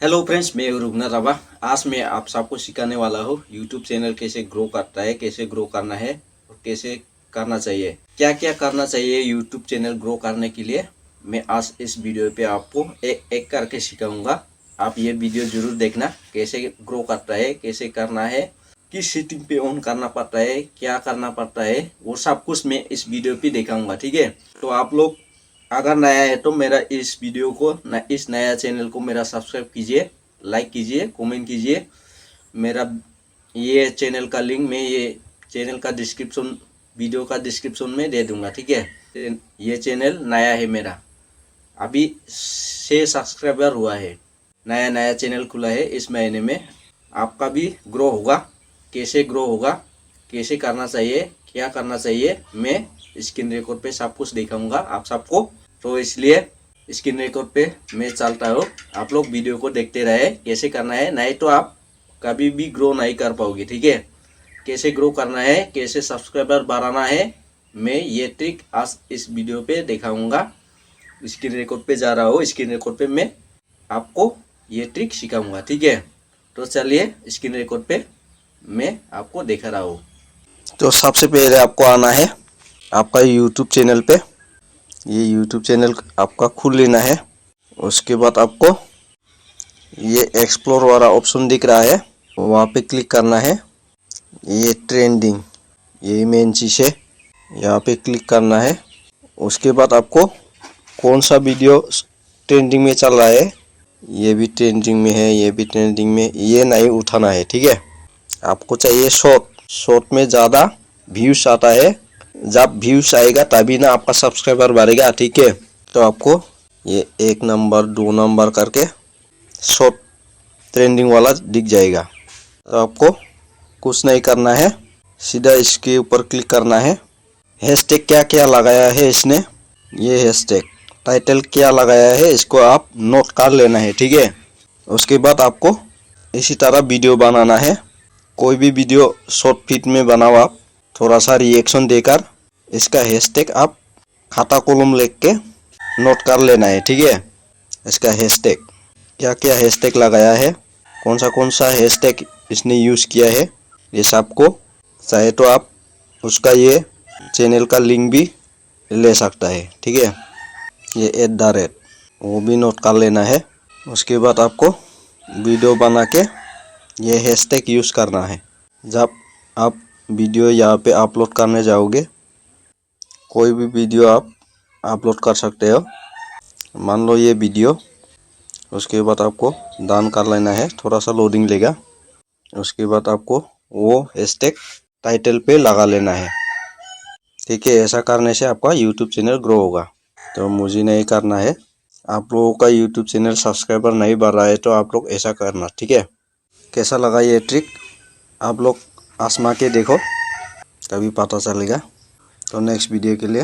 Hello friends, मैं रुगना राबा। आज मैं आप सबको सिखाने वाला हूँ यूट्यूब चैनल कैसे ग्रो करता है, कैसे ग्रो करना है और कैसे करना चाहिए, क्या क्या करना चाहिए यूट्यूब चैनल ग्रो करने के लिए। मैं आज इस वीडियो पे आपको एक एक करके सिखाऊंगा। आप ये वीडियो जरूर देखना, कैसे ग्रो करता है, कैसे करना है, किस सेटिंग पे ऑन करना पड़ता है, क्या करना पड़ता है, वो सब कुछ मैं इस वीडियो पे दिखाऊंगा। ठीक है, तो आप लोग अगर नया है तो मेरा इस वीडियो को इस नया चैनल को मेरा सब्सक्राइब कीजिए, लाइक कीजिए, कमेंट कीजिए। मेरा ये चैनल का लिंक मैं ये चैनल का डिस्क्रिप्शन, वीडियो का डिस्क्रिप्शन में दे दूंगा। ठीक है, ये चैनल नया है मेरा, अभी 6 सब्सक्राइबर हुआ है, नया नया चैनल खुला है इस महीने में। आपका भी ग्रो होगा, कैसे ग्रो होगा, कैसे करना चाहिए, क्या करना चाहिए, मैं स्क्रीन रिकॉर्ड पे सब कुछ दिखाऊंगा आप सबको। तो इसलिए स्क्रीन रिकॉर्ड पे मैं चलता हूँ, आप लोग वीडियो को देखते रहे कैसे करना है, नहीं तो आप कभी भी ग्रो नहीं कर पाओगे। ठीक है, कैसे ग्रो करना है, कैसे सब्सक्राइबर बढ़ाना है, मैं ये ट्रिक आज इस वीडियो पे दिखाऊंगा। स्क्रीन रिकॉर्ड पे जा रहा हूँ, स्क्रीन रिकॉर्ड पे मैं आपको ये ट्रिक सिखाऊंगा। ठीक है, तो चलिए स्क्रीन रिकॉर्ड पे मैं आपको दिखा रहा हूँ। तो सबसे पहले आपको आना है आपका यूट्यूब चैनल पे। ये यूट्यूब चैनल आपका खुल लेना है। उसके बाद आपको ये एक्सप्लोर वाला ऑप्शन दिख रहा है, वहाँ पे क्लिक करना है। ये ट्रेंडिंग, यही मेन चीज़ है, यहाँ पे क्लिक करना है। उसके बाद आपको कौन सा वीडियो ट्रेंडिंग में चल रहा है, ये भी ट्रेंडिंग में है, ये भी ट्रेंडिंग में, ये नहीं उठाना है। ठीक है, आपको चाहिए शॉर्ट में ज़्यादा व्यूज आता है। जब व्यूज आएगा तभी ना आपका सब्सक्राइबर बढ़ेगा। ठीक है, तो आपको ये 1 नंबर 2 नंबर करके शॉर्ट ट्रेंडिंग वाला दिख जाएगा। तो आपको कुछ नहीं करना है, सीधा इसके ऊपर क्लिक करना है। हैशटैग क्या क्या लगाया है इसने, ये हैशटैग टाइटल क्या लगाया है, इसको आप नोट कर लेना है। ठीक है, उसके बाद आपको इसी तरह वीडियो बनाना है। कोई भी वीडियो शॉर्ट फीड में बनाओ, आप थोड़ा सा रिएक्शन देकर इसका हैशटैग आप खाता कलम लिख के नोट कर लेना है। ठीक है, इसका हैशटैग क्या क्या हैशटैग लगाया है, कौन सा हैशटैग इसने यूज़ किया है, ये सबको चाहे तो आप उसका ये चैनल का लिंक भी ले सकता है। ठीक है, ये @ वो भी नोट कर लेना है। उसके बाद आपको वीडियो बना के ये हैशटैग यूज़ करना है। जब आप वीडियो यहाँ पे अपलोड करने जाओगे, कोई भी वीडियो आप अपलोड कर सकते हो, मान लो ये वीडियो। उसके बाद आपको डन कर लेना है, थोड़ा सा लोडिंग लेगा। उसके बाद आपको वो हैशटैग टाइटल पे लगा लेना है। ठीक है, ऐसा करने से आपका यूट्यूब चैनल ग्रो होगा। तो मुझे नहीं करना है, आप लोगों का यूट्यूब चैनल सब्सक्राइबर नहीं बढ़ रहा है तो आप लोग ऐसा करना। ठीक है, कैसा लगा ये ट्रिक आप लोग आजमा के देखो, तभी पता चलेगा। तो नेक्स्ट वीडियो के लिए